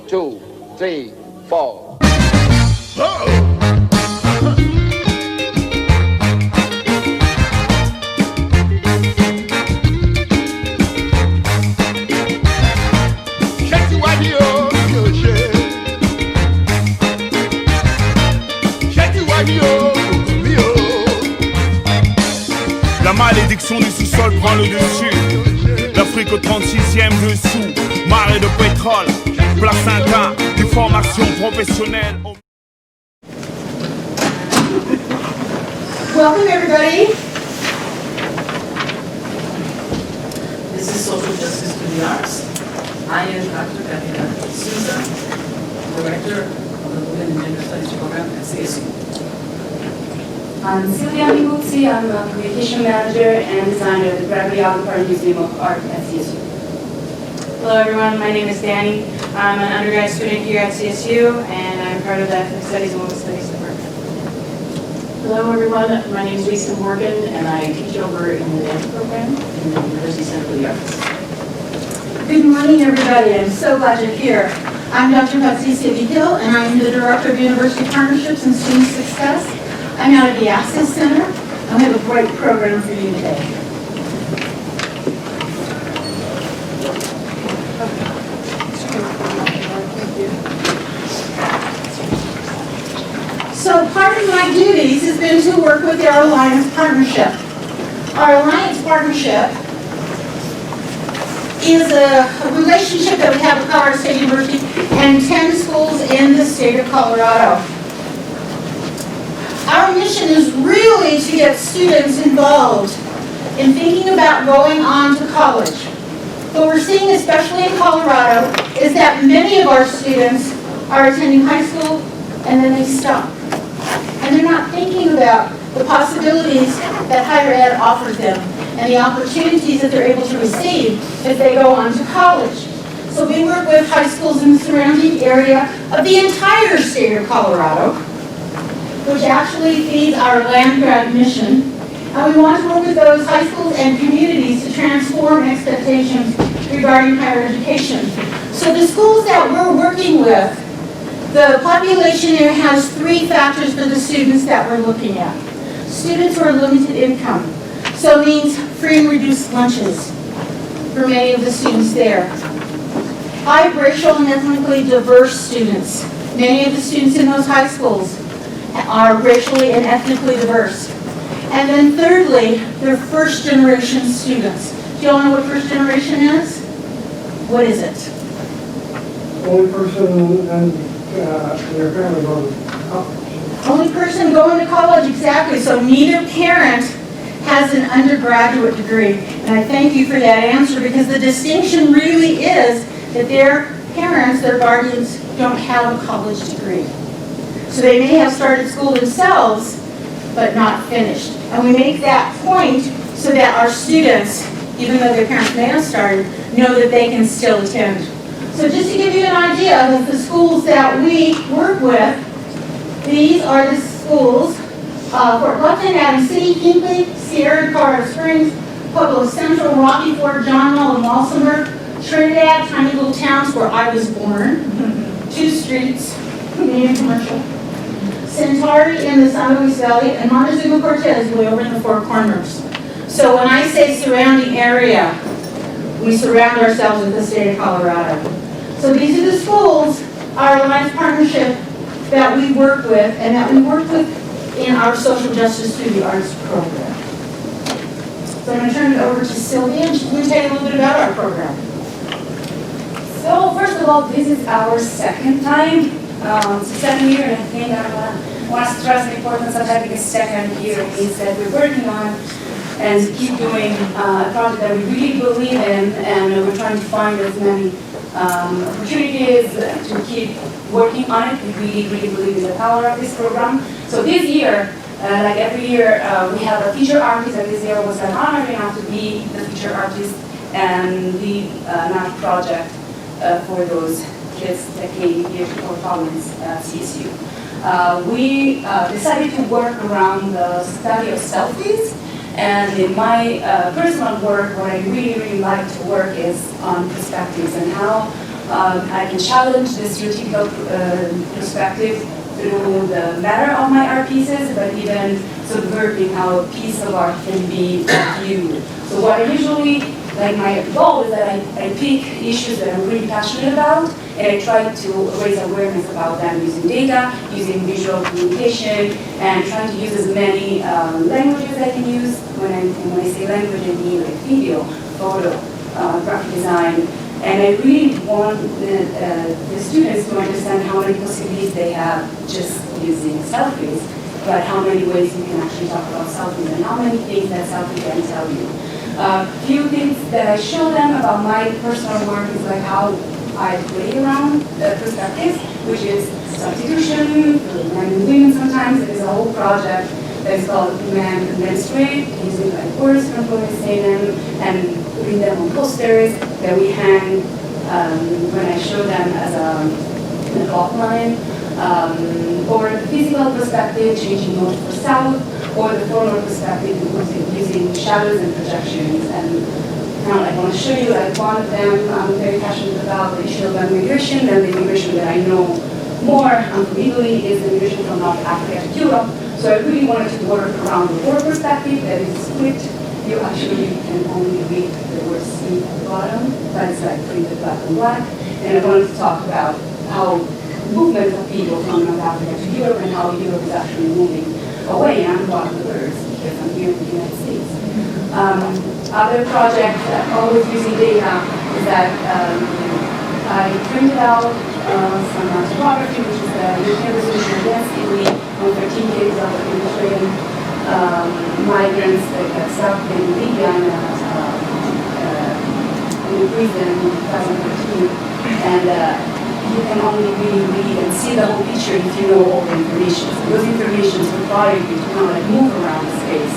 2, 3, 4. La malédiction du sous-sol prend le dessus. L'Afrique au 36e dessous. Marée de pétrole, placenta, des formations professionnelles. Welcome everybody. This is Social Justice to the Arts. I am Dr. Katina Souza, Director of the Women and Gender Studies Program at CSU. I'm Silvia Minguzzi. I'm a Communication Manager and Designer at the Gravity Art Museum of Art at CSU. Hello everyone, my name is Danny. I'm an undergrad student here at CSU and I'm part of the Ethnic Studies and Women's Studies Department. Hello everyone, my name is Lisa Morgan and I teach over in the dance program in the University Center for the Arts. Good morning everybody, I'm so glad you're here. I'm Dr. Patricia Vigil and I'm the Director of University Partnerships and Student Success. I'm out at the Access Center and we have a great program for you today. So part of my duties has been to work with our Alliance Partnership. Our Alliance Partnership is a relationship that we have with Colorado State University and 10 schools in the state of Colorado. Our mission is really to get students involved in thinking about going on to college. What we're seeing, especially in Colorado, is that many of our students are attending high school and then they stop. And they're not thinking about the possibilities that higher ed offers them and the opportunities that they're able to receive as they go on to college. So we work with high schools in the surrounding area of the entire state of Colorado, which actually feeds our land grant mission. And we want to work with those high schools and communities to transform expectations regarding higher education. So the schools that we're working with, the population there has 3 factors for the students that we're looking at. Students who are limited income, so it means free and reduced lunches for many of the students there. High racial and ethnically diverse students. Many of the students in those high schools are racially and ethnically diverse. And then thirdly, they're first generation students. Do you all know what first generation is? What is it? Only person and their family going to college. Only person going to college, exactly. So neither parent has an undergraduate degree. And I thank you for that answer because the distinction really is that their parents, their guardians, don't have a college degree. So they may have started school themselves, but not finished. And we make that point so that our students, even though their parents may have started, know that they can still attend. So just to give you an idea of the schools that we work with, these are the schools, Fort Lufton, Adams City, Hinkley, Sierra, Colorado Springs, Pueblo Central, Rocky Ford, John Mull, and Walsenburg, Trinidad, tiny little towns where I was born, 2 streets, medium commercial, Centauri in the San Luis Valley, and Montezuma Cortez way over in the Four Corners. So when I say surrounding area, we surround ourselves with the state of Colorado. So these are the schools, our Alliance Partnership, that we work with and that we work with in our Social Justice Through the Arts program. So I'm going to turn it over to Sylvia and she's going to tell you a little bit about our program. So first of all, this is our second time. It's the second year, and I think I want to stress the importance of having a second year. It means that we're working on and keep doing a project that we really believe in, and we're trying to find as many opportunities to keep working on it. We really, really believe in the power of this program. So this year, like every year, we have a feature artist, and this year was an honor enough to be the feature artist and lead an art project for those kids that came here to our province at CSU. We decided to work around the study of selfies, and in my personal work, what I really, really like to work is on perspectives and how I can challenge the strategical perspective through the matter of my art pieces, but even subverting how a piece of art can be viewed. So what I usually, like my goal is that I pick issues that I'm really passionate about, and I try to raise awareness about them using data, using visual communication, and trying to use as many languages I can use. When I say language, I mean like video, photo, graphic design. And I really want the students to understand how many possibilities they have just using selfies, but how many ways you can actually talk about selfies and how many things that selfie can tell you. Few things that I show them about my personal work is like how I play around the perspectives, which is substitution, men and women sometimes. There is a whole project that is called Men and Menstruate, using like words from poets, say them, and putting them on posters that we hang when I show them as an outline, or the physical perspective, changing north for south, or the formal perspective, using shadows and projections. And now I want to show you like one of them I'm very passionate about, the issue of migration, and the immigration that I know more from Italy is the migration from North Africa to Europe. So I really wanted to work around the word perspective that is split. You actually can only read the word C at the bottom, that is like printed black and black. And I wanted to talk about how movement of people from North Africa to Europe and how Europe is actually moving away. I'm one of the birds because I'm here in the United States. Other projects always using data is that I printed out some photography, which is the European resolution against Italy on 13 days of infiltrating migrants that got stuck in Libya in the prison in 2013. And you can only really read and see the whole picture if you know all the information. So those informations require you to kind of like move around the space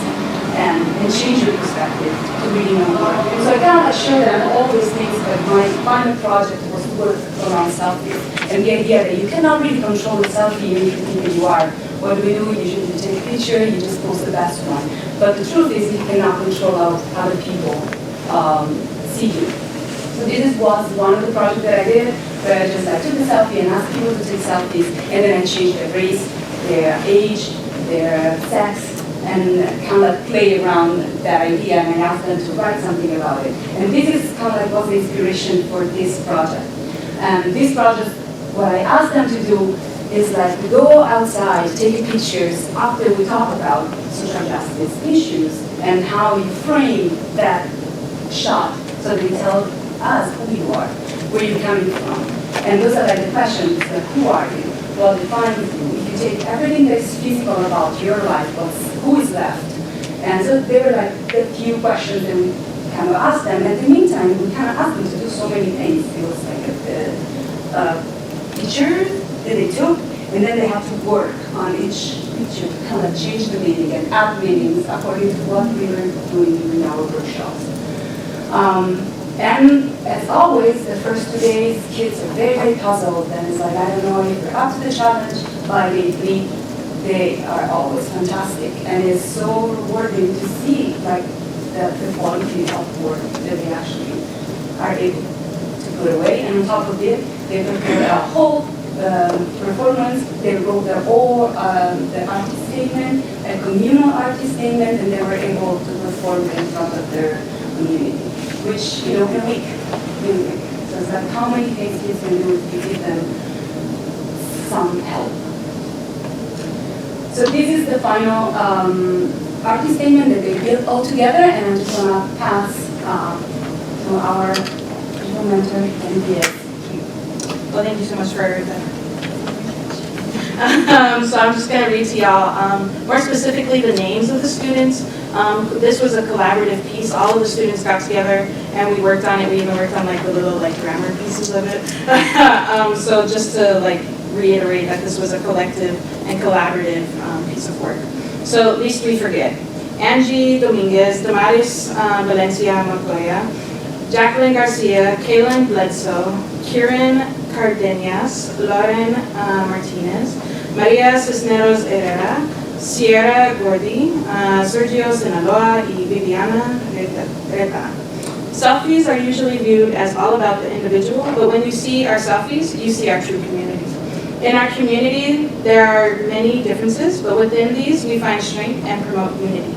and change your perspective to really know more. So I kind of show them all these things, but my final project was work around selfies. And the idea that you cannot really control the selfie even if you think that you are. What do we do? Usually you take a picture, you just post the best one. But the truth is you cannot control how other people see you. So this was one of the projects that I did, where I took the selfie and asked people to take selfies, and then I changed their race, their age, their sex, and kind of play around that idea, and I asked them to write something about it. And this is kind of like was the inspiration for this project. And this project, what I asked them to do is like go outside, take pictures after we talk about social justice issues and how you frame that shot so they tell us who you are, where you're coming from. And those are like the questions, like who are you? What defines you? If you take everything that's physical about your life, who is left? And so they were like the few questions that we kind of asked them. And in the meantime, we kind of asked them to do so many things. It was like a picture that they took, and then they had to work on each picture to kind of change the meaning and add meanings according to what we were doing in our workshops. And as always, the first 2 days, kids are very, very puzzled, and it's like, I don't know if they're up to the challenge, but they are always fantastic, and it's so rewarding to see like the quality of work that they actually are able to put away. And on top of it, they prepared a whole performance. They wrote their whole the artist statement, a communal artist statement, and they were able to perform in front of their community, which, in a week. So it's like how many things kids can do if you give them some help. So this is the final artist statement that they built all together, and I'm just going to pass to our visual mentor, NPS. Well, thank you so much for that. So I'm just going to read to y'all, more specifically, the names of the students. This was a collaborative piece. All of the students got together and we worked on it. We even worked on like the little like grammar pieces of it. So just to like reiterate that this was a collective and collaborative piece of work. So these three forget: Angie Dominguez, Damaris Valencia Montoya, Jacqueline Garcia, Kaylin Bledsoe, Kieran Cardenas, Lauren Martinez, Maria Cisneros Herrera, Sierra Gordy, Sergio Sinaloa y Viviana Reta. Selfies are usually viewed as all about the individual, but when you see our selfies, you see our true community. In our community, there are many differences, but within these, we find strength and promote unity.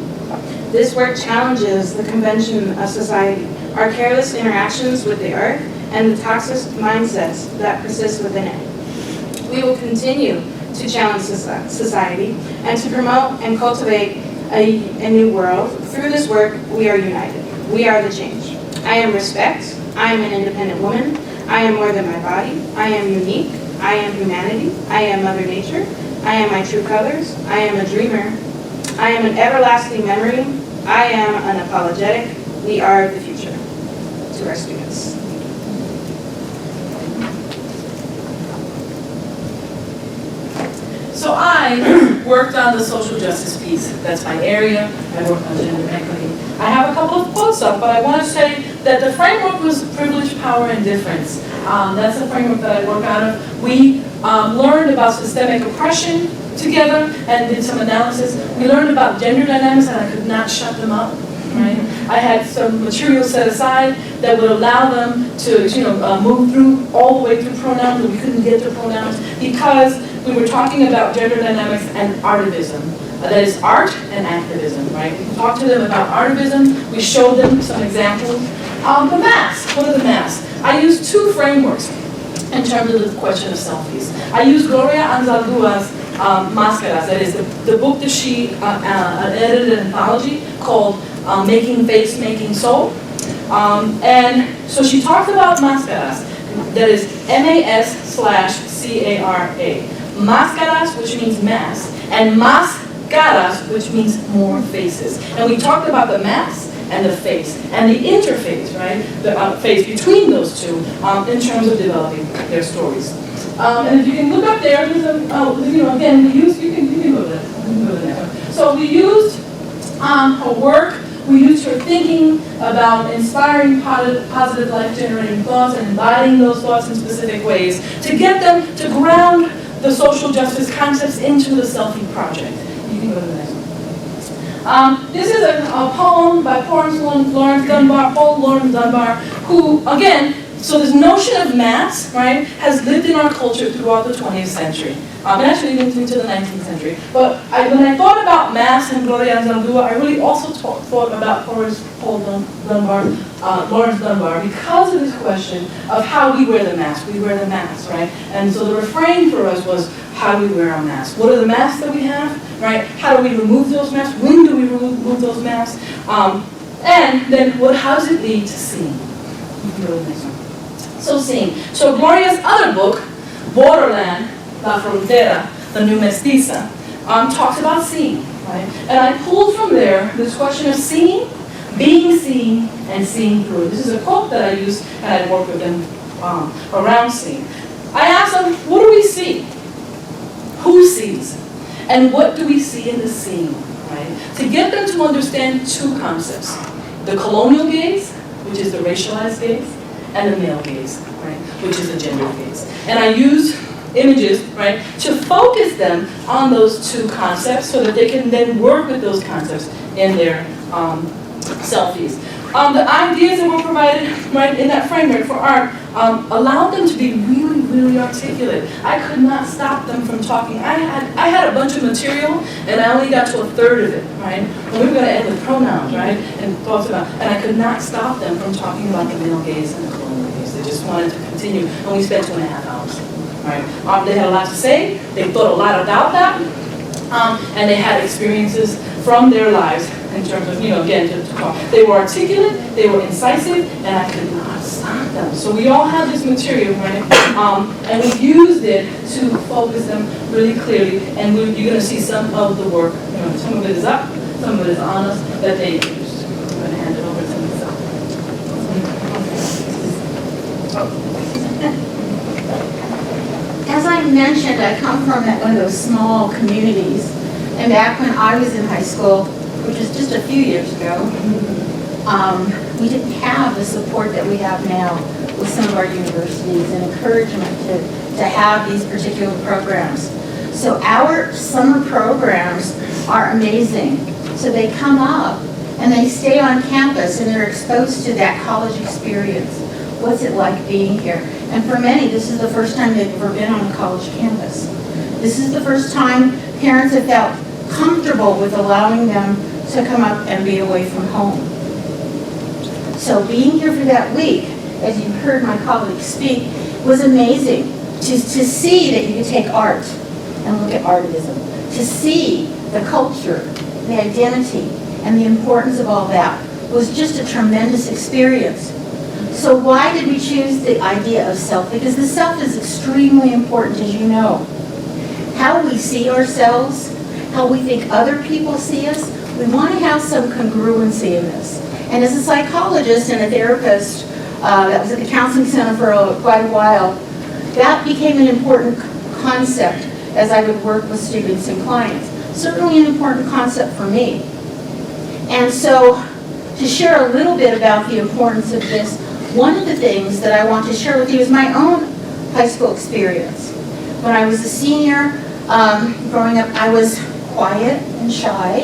This work challenges the convention of society, our careless interactions with the earth, and the toxic mindsets that persist within it. We will continue to challenge society and to promote and cultivate a new world. Through this work, we are united. We are the change. I am respect. I am an independent woman. I am more than my body. I am unique. I am humanity. I am Mother Nature. I am my true colors. I am a dreamer. I am an everlasting memory. I am unapologetic. We are the future. To our students. So I worked on the social justice piece. That's my area. I worked on gender equity. I have a couple of quotes up, but I want to say that the framework was privilege, power, and difference. That's the framework that I work out of. We learned about systemic oppression together and did some analysis. We learned about gender dynamics, and I could not shut them up. Right? I had some material set aside that would allow them to move through all the way through pronouns, and we couldn't get to pronouns because we were talking about gender dynamics and artivism. That is art and activism, right? We talked to them about artivism. We showed them some examples. The masks, what are the masks? I used two frameworks in terms of the question of selfies. I used Gloria Anzaldua's Máscaras, that is the book that she edited an anthology called Making Face, Making Soul. And so she talked about máscaras, that is MAS/CARA. Máscaras, which means mask, and máscaras, which means more faces. And we talked about the mask and the face, and the interface, right? The face between those two in terms of developing their stories. And if you can look up there, there's again, we used, you can go to that. So we used her work. We used her thinking about inspiring positive life-generating thoughts and embodying those thoughts in specific ways to get them to ground the social justice concepts into the Selfie Project. You can go to the next one. This is a poem by Lawrence Dunbar, who, again, so this notion of mass, right, has lived in our culture throughout the 20th century. And actually even into the 19th century. But when I thought about mass and Gloria Anzaldúa, I really also thought about Lawrence Dunbar, because of this question of how we wear the mask. We wear the mask, right? And so the refrain for us was, how do we wear our masks? What are the masks that we have, right? How do we remove those masks? When do we remove those masks? And then how does it lead to seeing? You can go to the next one. So seeing. So Gloria's other book, Borderland, La Frontera, the New Mestiza, talks about seeing, right? And I pulled from there this question of seeing, being seen, and seeing through. This is a quote that I use, and I work with them around seeing. I asked them, what do we see? Who sees? And what do we see in the seeing, right? To get them to understand two concepts. The colonial gaze, which is the racialized gaze, and the male gaze, right? Which is the gender gaze. And I use images, right, to focus them on those two concepts so that they can then work with those concepts in their selfies. The ideas that were provided, right, in that framework for art allowed them to be really, really articulate. I could not stop them from talking. I had a bunch of material, and I only got to a third of it, right? And we were going to end with pronouns, right, and thoughts about, and I could not stop them from talking about the male gaze and the colonial gaze. They just wanted to continue, and we spent 2.5 hours. Right. They had a lot to say, they thought a lot about that, and they had experiences from their lives in terms of, again, to talk. They were articulate, they were incisive, and I could not stop them. So we all have this material, right? And we used it to focus them really clearly, and you're going to see some of the work, some of it is up, some of it is on us, that they used. I'm going to hand it over to myself. As I mentioned, I come from one of those small communities, and back when I was in high school, which is just a few years ago, we didn't have the support that we have now with some of our universities and encouragement to have these particular programs. So our summer programs are amazing. So they come up and they stay on campus and they're exposed to that college experience. What's it like being here? And for many, this is the first time they've ever been on a college campus. This is the first time parents have felt comfortable with allowing them to come up and be away from home. So being here for that week, as you heard my colleagues speak, was amazing to see that you could take art and look at artivism, to see the culture, the identity, and the importance of all that was just a tremendous experience. So why did we choose the idea of self? Because the self is extremely important, as you know. How we see ourselves, how we think other people see us, we want to have some congruency in this. And as a psychologist and a therapist that was at the counseling center for quite a while, that became an important concept as I would work with students and clients. Certainly an important concept for me. And so to share a little bit about the importance of this, one of the things that I want to share with you is my own high school experience. When I was a senior, growing up, I was quiet and shy.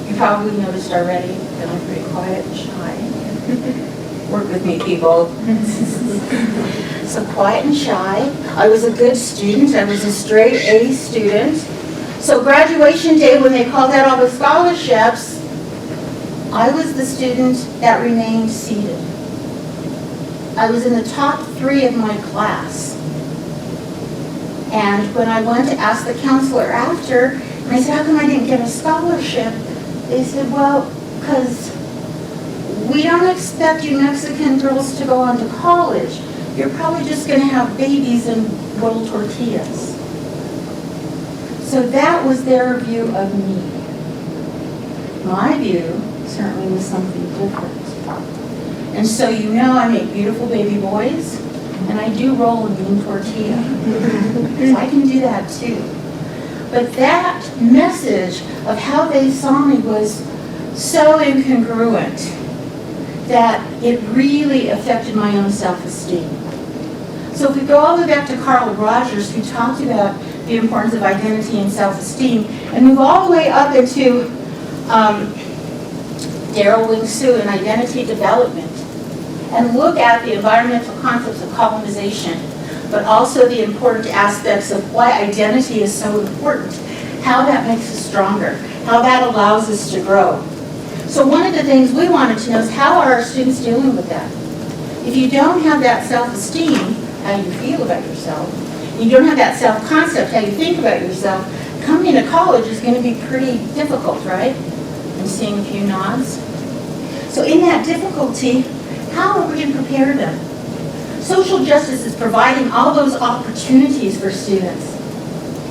You probably noticed already that I'm pretty quiet and shy. Work with me, people. So quiet and shy. I was a good student. I was a straight A student. So graduation day, when they called out all the scholarships, I was the student that remained seated. I was in the top 3 of my class. And when I went to ask the counselor after, and I said, how come I didn't get a scholarship? They said, well, because we don't expect you Mexican girls to go on to college. You're probably just going to have babies and roll tortillas. So that was their view of me. My view certainly was something different. And so you know I make beautiful baby boys, and I do roll a mean tortilla. So I can do that too. But that message of how they saw me was so incongruent that it really affected my own self-esteem. So if we go all the way back to Carl Rogers, who talked about the importance of identity and self-esteem, and move all the way up into Daryl Wing Su and identity development, and look at the environmental concepts of colonization, but also the important aspects of why identity is so important, how that makes us stronger, how that allows us to grow. So one of the things we wanted to know is how are our students dealing with that? If you don't have that self-esteem, how you feel about yourself, you don't have that self-concept, how you think about yourself, coming to college is going to be pretty difficult, right? I'm seeing a few nods. So in that difficulty, how are we going to prepare them? Social justice is providing all those opportunities for students.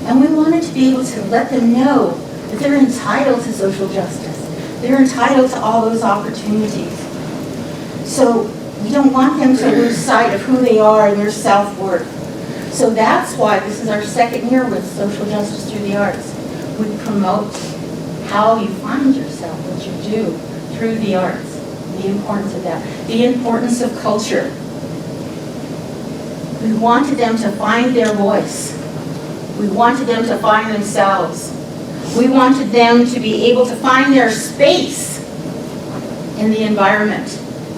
And we wanted to be able to let them know that they're entitled to social justice. They're entitled to all those opportunities. So we don't want them to lose sight of who they are and their self-worth. So that's why this is our second year with social justice through the arts. We promote how you find yourself, what you do through the arts, the importance of that, the importance of culture. We wanted them to find their voice. We wanted them to find themselves. We wanted them to be able to find their space in the environment,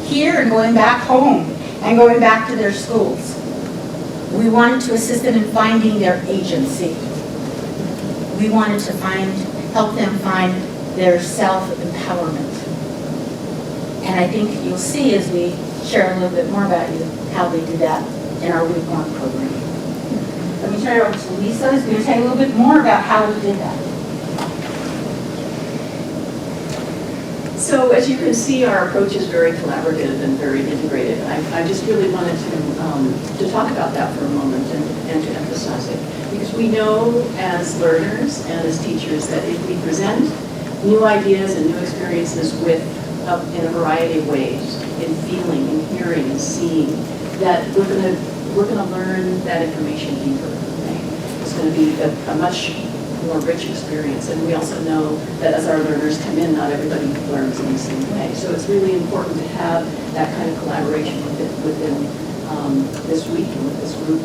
here and going back home and going back to their schools. We wanted to assist them in finding their agency. We wanted to help them find their self-empowerment. And I think you'll see as we share a little bit more about you how they did that in our week-long program. Let me turn it over to Lisa, who's going to tell you a little bit more about how we did that. So as you can see, our approach is very collaborative and very integrated. I just really wanted to talk about that for a moment and to emphasize it. Because we know as learners and as teachers that if we present new ideas and new experiences in a variety of ways, in feeling, in hearing, and seeing, that we're going to learn that information deeper. Right? It's going to be a much more rich experience. And we also know that as our learners come in, not everybody learns in the same way. So it's really important to have that kind of collaboration within this week and with this group.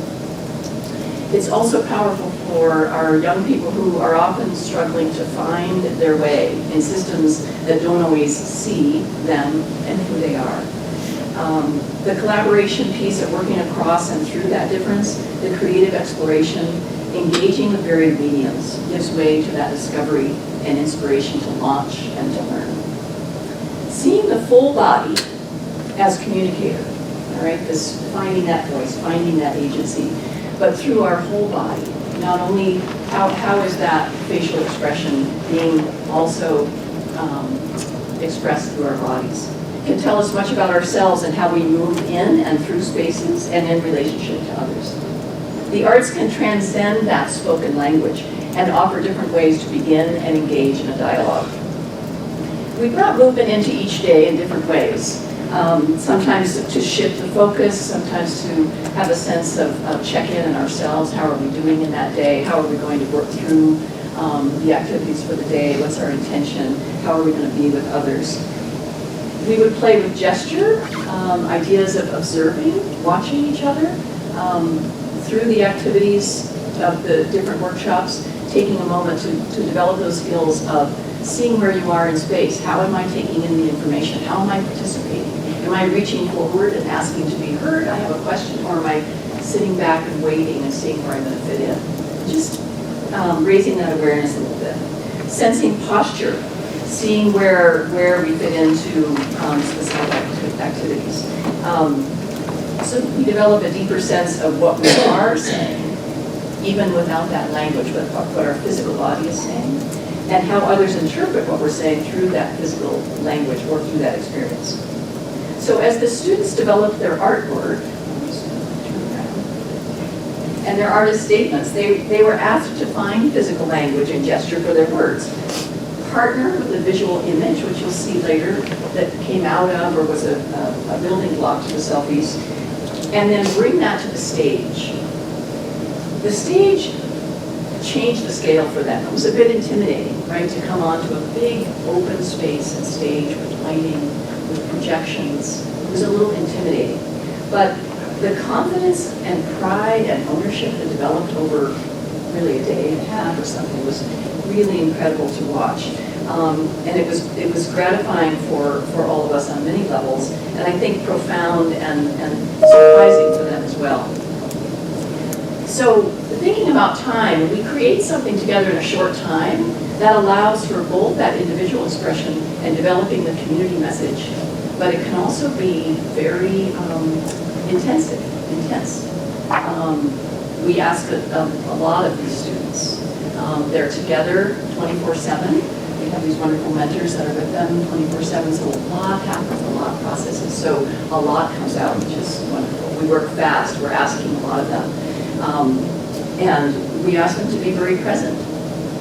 It's also powerful for our young people who are often struggling to find their way in systems that don't always see them and who they are. The collaboration piece of working across and through that difference, the creative exploration, engaging with varied mediums gives way to that discovery and inspiration to launch and to learn. Seeing the full body as communicator, all right, this finding that voice, finding that agency, but through our whole body. Not only how is that facial expression being also expressed through our bodies. It can tell us much about ourselves and how we move in and through spaces and in relationship to others. The arts can transcend that spoken language and offer different ways to begin and engage in a dialogue. We brought movement into each day in different ways. Sometimes to shift the focus, sometimes to have a sense of check-in in ourselves. How are we doing in that day? How are we going to work through the activities for the day? What's our intention? How are we going to be with others? We would play with gesture, ideas of observing, watching each other through the activities of the different workshops, taking a moment to develop those skills of seeing where you are in space. How am I taking in the information? How am I participating? Am I reaching forward and asking to be heard? I have a question, or am I sitting back and waiting and seeing where I'm going to fit in? Just raising that awareness a little bit. Sensing posture, seeing where we fit into specific activities. So we develop a deeper sense of what we are saying, even without that language, what our physical body is saying, and how others interpret what we're saying through that physical language or through that experience. So as the students developed their artwork, and their artist statements, they were asked to find physical language and gesture for their words. Partner with a visual image, which you'll see later, that came out of or was a building block to the selfies, and then bring that to the stage. The stage changed the scale for them. It was a bit intimidating, right, to come onto a big open space and stage with lighting, with projections. It was a little intimidating. But the confidence and pride and ownership that developed over really a day and a half or something was really incredible to watch. And it was gratifying for all of us on many levels, and I think profound and surprising for them as well. So thinking about time, we create something together in a short time that allows for both that individual expression and developing the community message, but it can also be very intense. We ask a lot of these students. They're together 24/7. We have these wonderful mentors that are with them 24/7, so a lot happens, a lot processes, so a lot comes out, which is wonderful. We work fast, we're asking a lot of them. And we ask them to be very present.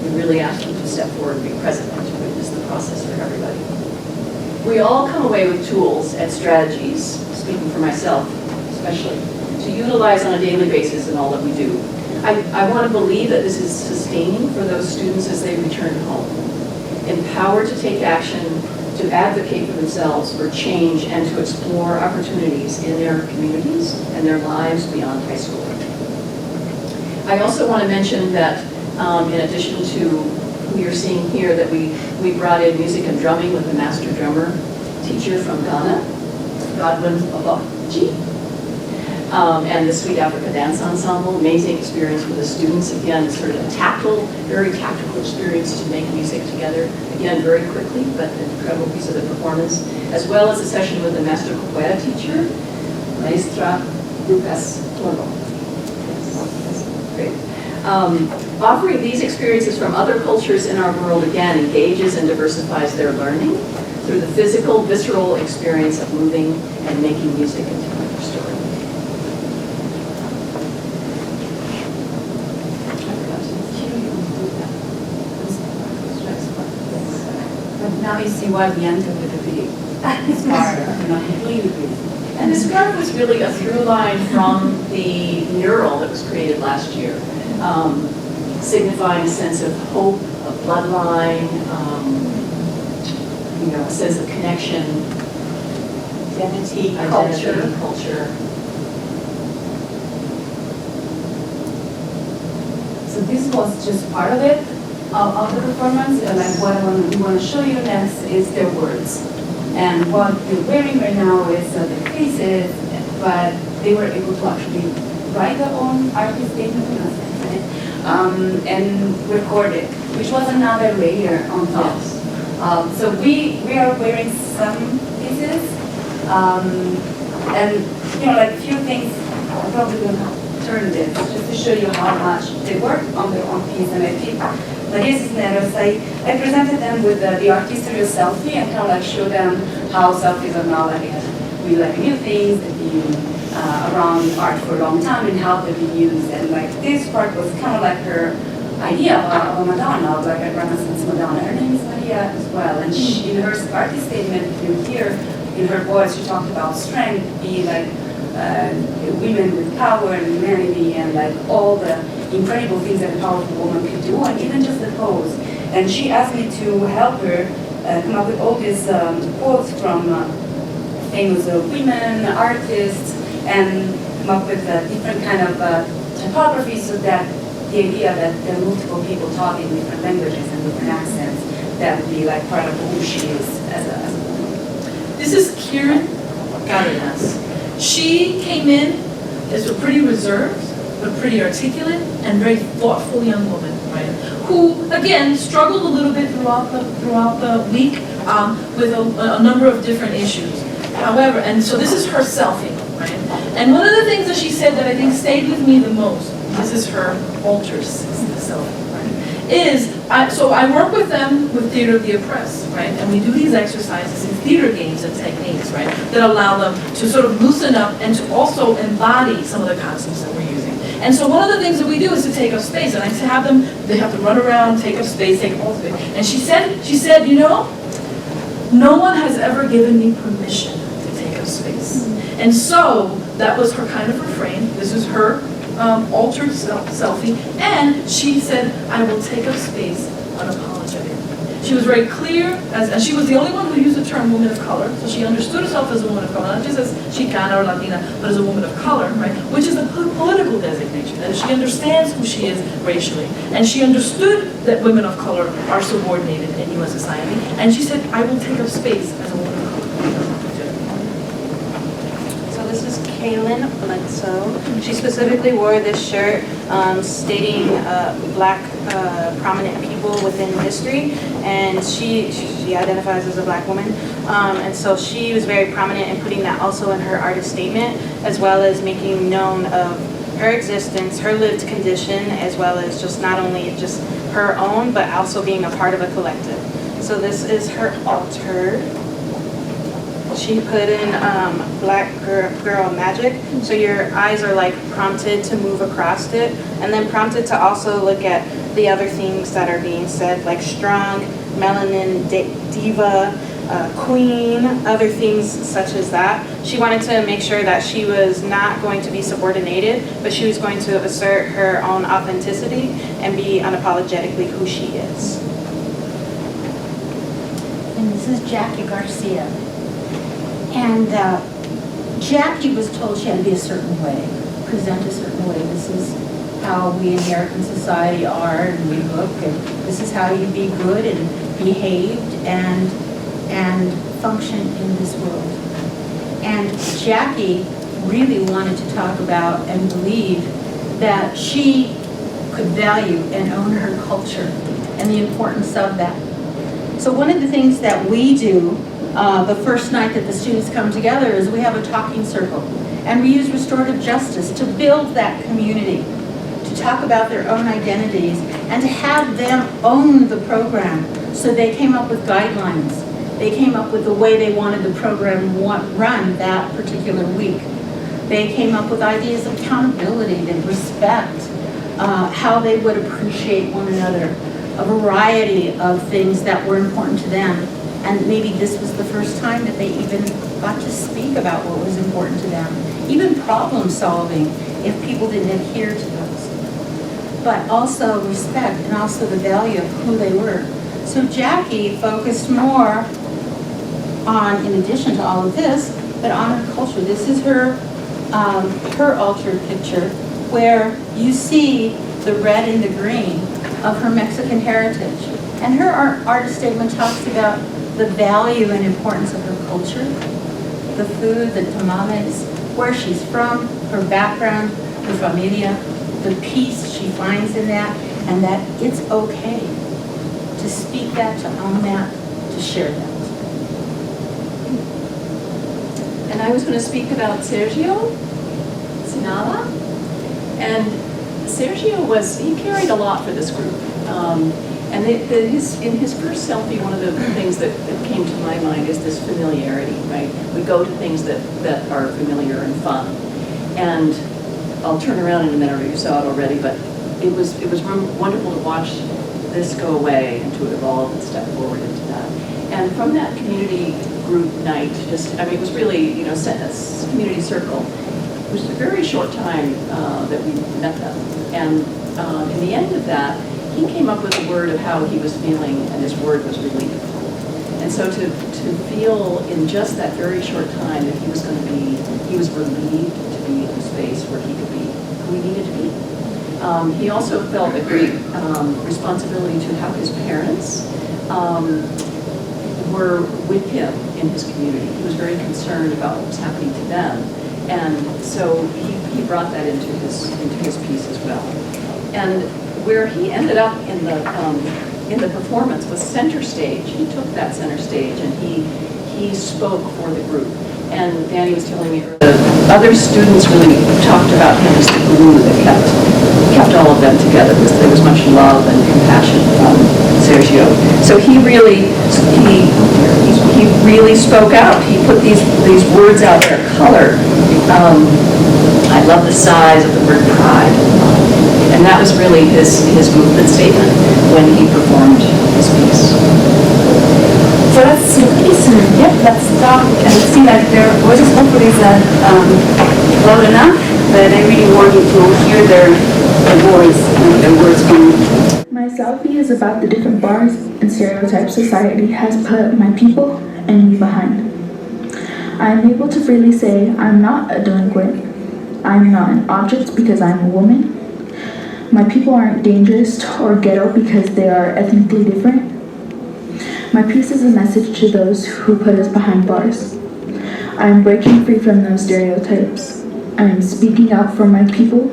We really ask them to step forward and be present and to witness the process for everybody. We all come away with tools and strategies, speaking for myself especially, to utilize on a daily basis in all that we do. I want to believe that this is sustaining for those students as they return home. Empowered to take action, to advocate for themselves, for change, and to explore opportunities in their communities and their lives beyond high school. I also want to mention that in addition to who you're seeing here, that we brought in music and drumming with a master drummer teacher from Ghana, Godwin Obachi. And the Sweet Africa Dance Ensemble, amazing experience for the students. Again, sort of a very tactical experience to make music together. Again, very quickly, but an incredible piece of the performance. As well as a session with the Master Capoeira teacher, Maestra Lucas Toro. Great. Offering these experiences from other cultures in our world, again, engages and diversifies their learning through the physical, visceral experience of moving and making music and telling your story. Now you see why we entered with the big scarf, completely big. And the scarf was really a through line from the mural that was created last year, signifying a sense of hope, a bloodline, a sense of connection, identity, culture. was just part of it, of the performance. Like what we want to show you next is their words. And what they're wearing right now is their faces, but they were able to actually write their own artist statement, right? And record it, which was another layer on top. Yes. So we are wearing some pieces, and like a few things. I'm probably going to turn this just to show you how much they worked on their own piece. And I think, but here's Neros. I presented them with the artisterial selfie and kind of like show them how selfies are now like we like new things that have been around art for a long time and how they've been used. And like this part was kind of like her idea of a Madonna, of like a Renaissance Madonna. Her name is Maria as well, and she, in her artist statement, you hear in her voice, she talked about strength, being like women with power and humanity, and like all the incredible things that a powerful woman could do, and even just the pose. And she asked me to help her come up with all these quotes from famous women, artists, and come up with different kind of typography, so that the idea that there are multiple people talking different languages and different accents, that would be like part of who she is as a woman. This is Kieran Garinas. She came in as a pretty reserved, but pretty articulate and very thoughtful young woman, right? Who, again, struggled a little bit throughout the week with a number of different issues. However, and so this is her selfie, right? And one of the things that she said that I think stayed with me the most, this is her alter selfie, right? So I work with them with Theater of the Oppressed, right? And we do these exercises in theater games and techniques, right? That allow them to sort of loosen up and to also embody some of the concepts that we're using. And so one of the things that we do is to take up space, and I have them, they have to run around, take up space, take up all space. And she said, you know, no one has ever given me permission to take up space. And so that was her kind of refrain. This is her altered selfie, and she said, I will take up space unapologetically. She was very clear, and she was the only one who used the term woman of color, so she understood herself as a woman of color, not just as Chicana or Latina, but as a woman of color, right? Which is a political designation, and she understands who she is racially. And she understood that women of color are subordinated in U.S. society, and she said, I will take up space as a woman of color. This is Kaylin Bledsoe. She specifically wore this shirt stating black prominent people within history, and she identifies as a black woman, and so she was very prominent in putting that also in her artist statement, as well as making known of her existence, her lived condition, as well as just not only just her own, but also being a part of a collective. So this is her altar. She put in Black Girl Magic, so your eyes are like prompted to move across it, and then prompted to also look at the other things that are being said, like strong, melanin, diva, queen, other things such as that. She wanted to make sure that she was not going to be subordinated, but she was going to assert her own authenticity and be unapologetically who she is. And this is Jackie Garcia. And Jackie was told she had to be a certain way, present a certain way. This is how we in American society are, and we look, and this is how you be good and behaved and function in this world. And Jackie really wanted to talk about and believe that she could value and own her culture and the importance of that. So one of the things that we do the first night that the students come together is we have a talking circle, and we use restorative justice to build that community, to talk about their own identities, and to have them own the program. So they came up with guidelines. They came up with the way they wanted the program run that particular week. They came up with ideas of accountability, and respect, how they would appreciate one another, a variety of things that were important to them. And maybe this was the first time that they even got to speak about what was important to them. Even problem solving, if people didn't adhere to those. But also respect, and also the value of who they were. So Jackie focused more on, in addition to all of this, but on her culture. This is her altered picture, where you see the red and the green of her Mexican heritage. And her artist statement talks about the value and importance of her culture, the food, the tamales, where she's from, her background, her familia, the peace she finds in that, and that it's okay to speak that, to own that, to share that. And I was going to speak about Sergio Sinala. And Sergio he carried a lot for this group. And in his first selfie, one of the things that came to my mind is this familiarity, right? We go to things that are familiar and fun. And I'll turn around in a minute, or you saw it already, but it was wonderful to watch this go away and to evolve and step forward into that. And from that community group night, it was really, a community circle. It was a very short time that we met them. And in the end of that, he came up with a word of how he was feeling, and his word was relief. And so to feel in just that very short time that he was relieved to be in a space where he could be who he needed to be. He also felt a great responsibility to how his parents were with him in his community. He was very concerned about what was happening to them. And so he brought that into his piece as well. And where he ended up in the performance was center stage. He took that center stage and he spoke for the group. And Danny was telling me the other students really talked about him as the glue that kept all of them together, because there was much love and compassion from Sergio. So he really spoke out. He put these words out there, color. I love the size of the word pride. And that was really his movement statement when he performed his piece. So let's listen. Yep, let's talk and see that their voices hopefully is loud enough, but I really want you to hear their voice and their words coming. My selfie is about the different bars and stereotypes society has put my people and me behind. I am able to freely say I'm not a delinquent. I'm not an object because I'm a woman. My people aren't dangerous or ghetto because they are ethnically different. My piece is a message to those who put us behind bars. I am breaking free from those stereotypes. I am speaking out for my people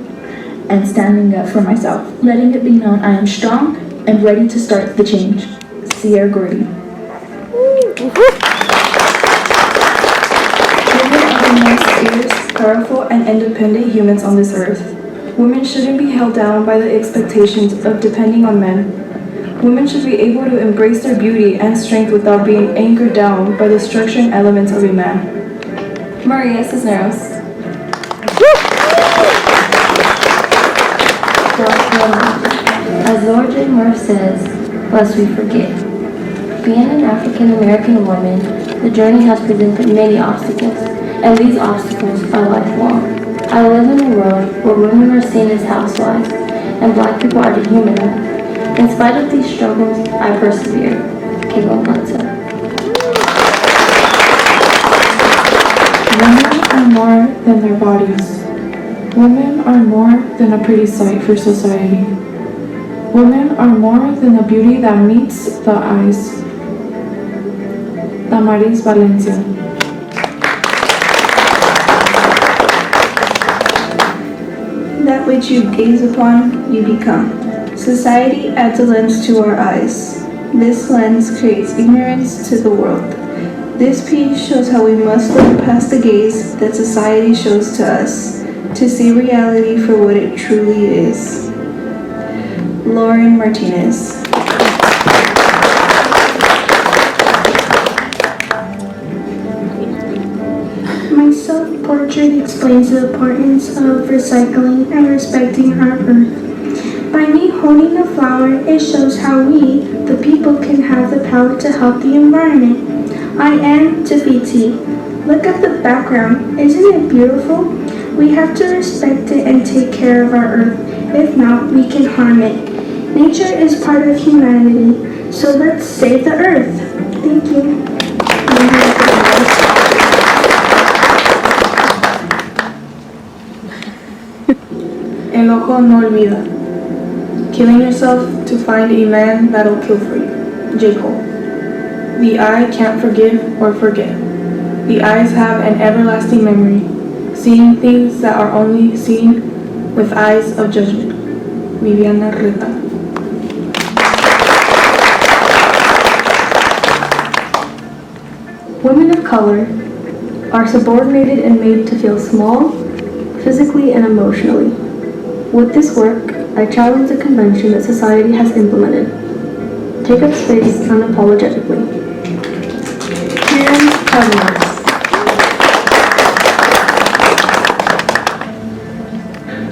and standing up for myself, letting it be known I am strong and ready to start the change. Sierra Gordy. Women are the most fierce, powerful, and independent humans on this earth. Women shouldn't be held down by the expectations of depending on men. Women should be able to embrace their beauty and strength without being anchored down by the structure and elements of a man. Maria Cisneros. As Lord Jim Murph says, lest we forget. Being an African American woman, the journey has presented many obstacles, and these obstacles are lifelong. I live in a world where women are seen as housewives, and Black people are dehumanized. In spite of these struggles, I persevere. Kayla Lanza. Women are more than their bodies. Women are more than a pretty sight for society. Women are more than the beauty that meets the eyes. Damaris Valencia. That which you gaze upon, you become. Society adds a lens to our eyes. This lens creates ignorance to the world. This piece shows how we must look past the gaze that society shows to us, to see reality for what it truly is. Lauren Martinez. My self-portrait explains the importance of recycling and respecting our earth. By me holding a flower, it shows how we, the people, can have the power to help the environment. I am Tafiti. Look at the background. Isn't it beautiful? We have to respect it and take care of our earth. If not, we can harm it. Nature is part of humanity, so let's save the earth. Thank you. El ojo no olvida. killing yourself to find a man that'll kill for you. J. Cole. The eye can't forgive or forget. The eyes have an everlasting memory, seeing things that are only seen with eyes of judgment. Viviana Reta. Women of color are subordinated and made to feel small, physically and emotionally. With this work, I challenge the convention that society has implemented. Take up space unapologetically. Kieran Cousins.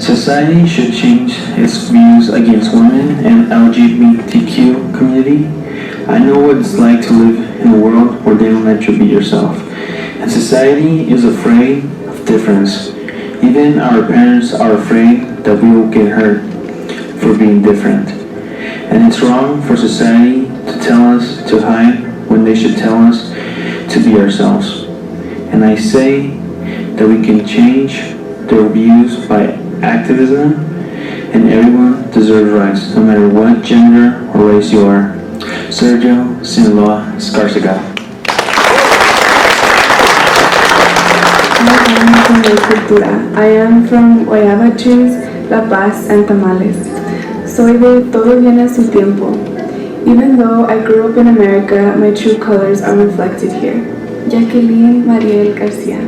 Society should change its views against women and LGBTQ community. I know what it's like to live in a world where they don't let you be yourself. And society is afraid of difference. Even our parents are afraid that we will get hurt for being different. And it's wrong for society to tell us to hide when they should tell us to be ourselves. And I say that we can change their views by activism, and everyone deserves rights, no matter what gender or race you are. Sergio Sinaloa Scarcega. I am from Guayaba Trees, La Paz, and Tamales. Soy de Todo Viene a Su Tiempo. Even though I grew up in America, my true colors are reflected here. Jacqueline Mariel Garcia.